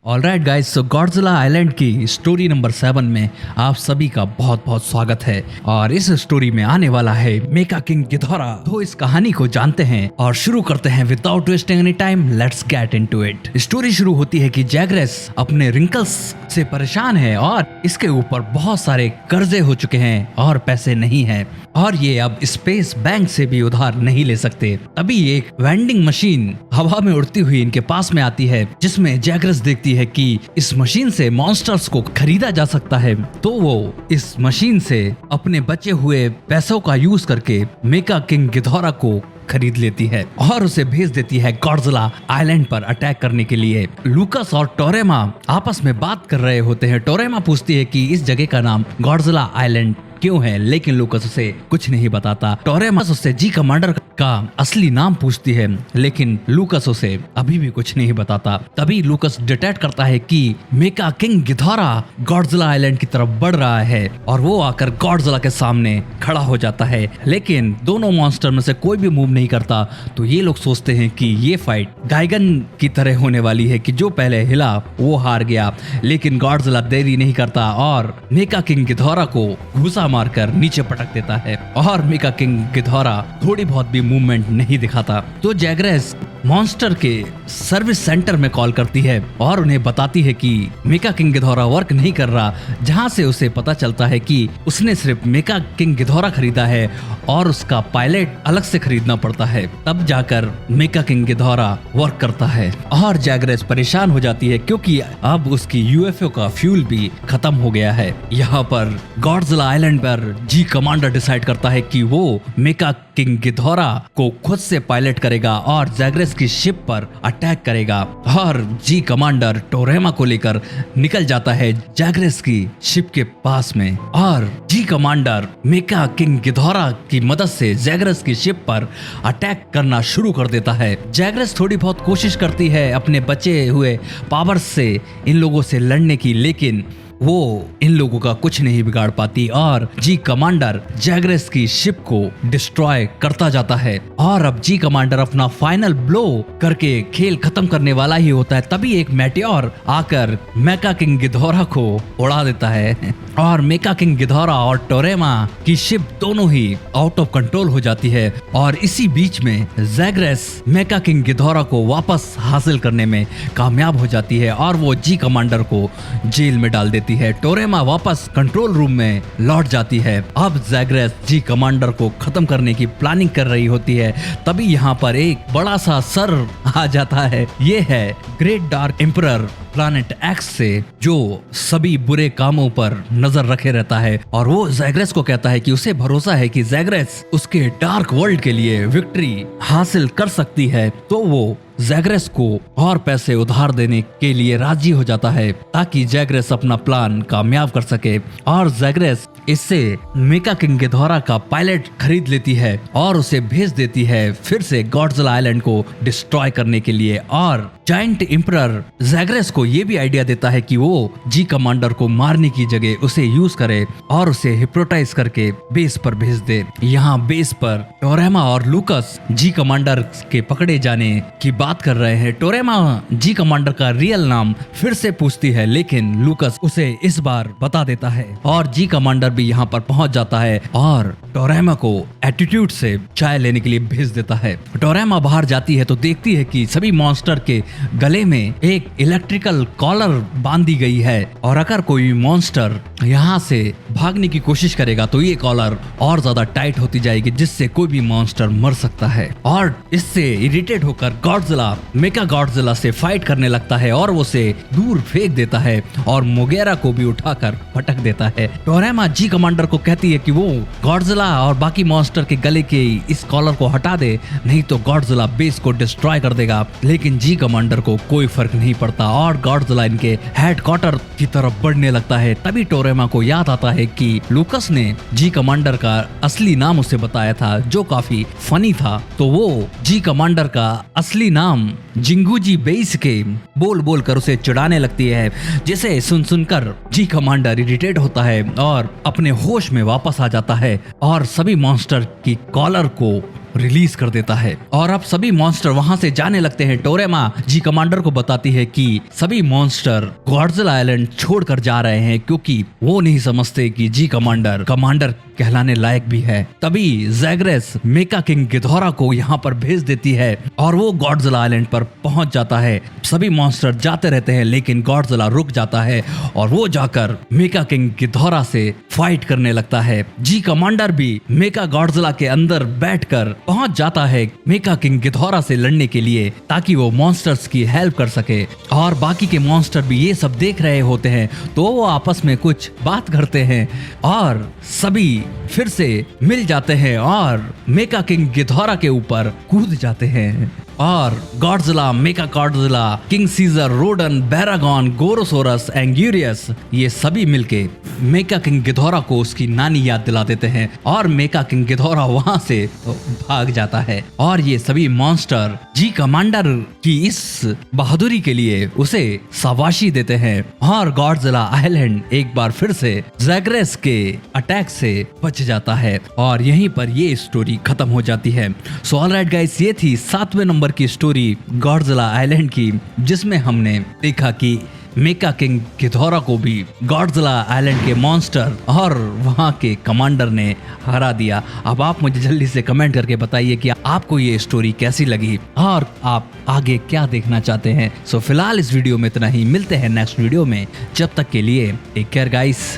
Alright guys, सो Godzilla island की story number 7 में आप सभी का बहुत बहुत स्वागत है। और इस स्टोरी में आने वाला है मेका किंग गिधौरा। तो इस कहानी को जानते हैं और शुरू करते हैं without wasting any time. Let's get into it. Story शुरू होती है कि जैग्रेस अपने रिंकल्स से परेशान है और इसके ऊपर बहुत सारे कर्जे हो चुके हैं और पैसे नहीं है और ये अब स्पेस बैंक से भी उधार नहीं ले सकते। तभी एक वेंडिंग मशीन हवा में उड़ती हुई इनके पास में आती है, जिसमें जैग्रेस देखती है कि इस मशीन से मॉन्स्टर्स को खरीदा जा सकता है। तो वो इस मशीन से अपने बचे हुए पैसों का यूज करके मेका किंग गिधौरा को खरीद लेती है और उसे भेज देती है गॉडजिला आइलैंड पर अटैक करने के लिए। लूकस और टोरेमा आपस में बात कर रहे होते हैं। टोरेमा पूछती है कि इस जगह का नाम गॉडजिला आइलैंड क्यों है, लेकिन लूकस उसे कुछ नहीं बताता। टोरेमा उससे जी कमांडर का असली नाम पूछती है, लेकिन लूकस उसे अभी भी कुछ नहीं बताता। तभी लूकस डिटेक्ट करता है कि मेका किंग गिधौरा गॉडजिला आइलैंड की तरफ बढ़ रहा है और वो आकर गॉडजिला के सामने खड़ा हो जाता है। लेकिन दोनों मॉन्स्टर में से कोई भी मूव नहीं करता। तो ये लोग सोचते हैं कि ये फाइट गाइगन की तरह होने वाली है कि जो पहले हिला वो हार गया। लेकिन गॉडजिला देरी नहीं करता और मेका किंग गिधौरा को घुसा मारकर नीचे पटक देता है और मेका किंग गिधौरा थोड़ी बहुत भी मूवमेंट नहीं दिखाता। तो जैग्रेस मॉन्स्टर के सर्विस सेंटर में कॉल करती है और उन्हें बताती है कि मेका किंग गिधौरा वर्क नहीं कर रहा, जहां से उसे पता चलता है कि उसने सिर्फ मेका किंग गिधौरा खरीदा है और उसका पायलट अलग से खरीदना पड़ता है। तब जाकर मेका किंग गिधौरा वर्क करता है और जैग्रेस परेशान हो जाती है क्योंकि अब उसकी यूएफओ का फ्यूल भी खत्म हो गया है। यहाँ पर गॉडजिला आइलैंड पर जी कमांडर डिसाइड करता है कि वो मेका किंग गिधौरा को खुद से पायलट करेगा और जैग्रेस की शिप पर अटैक करेगा। और जी कमांडर टोरेमा को लेकर निकल जाता है जैग्रेस की शिप के पास में और जी कमांडर मेका किंग गिधौरा की मदद से जैग्रेस की शिप पर अटैक करना शुरू कर देता है। जैग्रेस थोड़ी बहुत कोशिश करती है अपने बचे हुए पावर्स से इन लोगों से लड़ने की, लेकिन वो इन लोगों का कुछ नहीं बिगाड़ पाती और जी कमांडर जैग्रेस की शिप को डिस्ट्रॉय करता जाता है। और अब जी कमांडर अपना फाइनल ब्लो करके खेल खत्म करने वाला ही होता है। तभी एक मेटियोर आकर मेका किंग गिधौरा को उड़ा देता है और मेका किंग गिधौरा और टोरेमा की शिप दोनों ही आउट ऑफ कंट्रोल हो जाती है। और इसी बीच में जैग्रेस मेका किंग गिधौरा को वापस हासिल करने में कामयाब हो जाती है और वो जी कमांडर को जेल में डाल देती है। टोरेमा वापस कंट्रोल रूम में लौट जाती है। अब जैग्रेस जी कमांडर को खत्म करने की प्लानिंग कर रही होती है। तभी यहाँ पर एक बड़ा सा सर आ जाता है। ये है great dark emperor planet x से, जो सभी बुरे कामों पर नजर रखे रहता है। और वो जैग्रेस को कहता है कि उसे भरोसा है कि जैग्रेस उसके डार्क वर्ल्ड के लिए विक्ट्री हासिल कर सकती है। तो वो जैग्रेस को और पैसे उधार देने के लिए राजी हो जाता है ताकि जैग्रेस अपना प्लान कामयाब कर सके। और जैग्रेस इससे मेका किंग गिधौरा का पायलट खरीद लेती है और उसे भेज देती है फिर से गॉडजिला आइलैंड को डिस्ट्रॉय करने के लिए। और जायंट एम्परर जैग्रेस को ये भी आइडिया देता है कि वो जी कमांडर को मारने की जगह उसे यूज करे और उसे हिप्नोटाइज करके बेस पर भेज दे। यहाँ बेस पर टोरेमा और लूकस जी कमांडर के पकड़े जाने की बात कर रहे हैं। टोरेमा जी कमांडर का रियल नाम फिर से पूछती है, लेकिन लूकस उसे इस बार बता देता है और जी कमांडर भी यहाँ पर पहुंच जाता है और टोरेमा को एटीट्यूड से चाय लेने के लिए भेज देता है। टोरेमा बाहर जाती है तो देखती है कि सभी मॉन्स्टर के गले में एक इलेक्ट्रिकल कॉलर बांध दी गई है और अगर कोई मॉन्स्टर यहाँ से भागने की कोशिश करेगा तो ये कॉलर और ज्यादा टाइट होती जाएगी, जिससे कोई भी मॉन्स्टर मर सकता है। और इससे इरिटेट होकर गॉडजिला मेका गॉडजिला से फाइट करने लगता है और वो उसे दूर फेंक देता है और मोगेरा को भी उठाकर पटक देता है। टोरेमा जी कमांडर को कहती है कि वो गॉडजिला और बाकी मॉन्स्टर के गले के इस कॉलर को हटा दे, नहीं तो गॉडजिला बेस को डिस्ट्रॉय कर देगा। लेकिन जी कमांडर को कोई फर्क नहीं पड़ता और गॉडजिला इनके हेडक्वार्टर की तरफ बढ़ने लगता है। तभी टोरेमा को याद आता है कि लूकस ने जी कमांडर का असली नाम उसे बताया था, जो काफी फनी था। तो वो जी कमांडर का असली नाम जिंगूजी बेस के बोल बोल कर उसे चिढ़ाने लगती है, जिसे सुन सुनकर जी कमांडर इरिटेट होता है और अपने होश में वापस आ जाता है और सभी मॉन्स्टर की कॉलर को रिलीज कर देता है और अब सभी मॉन्स्टर वहां से जाने लगते हैं। टोरेमा जी कमांडर को बताती है कि सभी मॉन्स्टर गॉडजिला आइलैंड छोड़कर जा रहे हैं क्योंकि वो नहीं समझते कि जी कमांडर कहलाने लायक भी है। तभी जैग्रेस मेका किंग गिधोरा को यहाँ पर भेज देती है और वो गॉडजिला आइलैंड पर पहुंच जाता है। सभी मॉन्स्टर जाते रहते हैं लेकिन गॉडजिला रुक जाता है और वो जाकर मेका किंग गिधोरा से फाइट करने लगता है। जी कमांडर भी मेका गॉडजिला के अंदर बैठकर पहुंच जाता है मेका किंग गिधोरा से लड़ने के लिए ताकि वो मॉन्स्टर्स की हेल्प कर सके। और बाकी के मॉन्स्टर भी ये सब देख रहे होते हैं तो वो आपस में कुछ बात करते हैं और सभी फिर से मिल जाते हैं और मेका किंग गिधोरा के ऊपर कूद जाते हैं और गॉडजिला, मेका गॉडजिला, किंग सीजर, रोडन, बैरागॉन, गोरोसोरस, एंग्यूरियस ये सभी मिलके मेका किंग गिधोरा को उसकी नानी याद दिला देते हैं और मेका किंग गिधोरा वहां से भाग जाता है। और ये सभी मॉन्स्टर जी कमांडर की इस बहादुरी के लिए उसे शाबाशी देते हैं और गॉडजिला आइलैंड एक बार फिर से जैग्रेस के अटैक से बच जाता है और यहीं पर ये स्टोरी खत्म हो जाती है। सो ऑलराइट गाइस, ये थी 7वें नंबर की स्टोरी गॉडजिला आइलैंड की, जिसमें हमने देखा कि मेका किंग गिधोरा को भी गॉडजिला आइलैंड के मॉन्स्टर और वहां के कमांडर ने हरा दिया। अब आप मुझे जल्दी से कमेंट करके बताइए कि आपको ये स्टोरी कैसी लगी और आप आगे क्या देखना चाहते हैं। सो फिलहाल इस वीडियो में इतना ही, मिलते हैं नेक्स्ट वीडियो में। जब तक के लिए टेक केयर गाइस।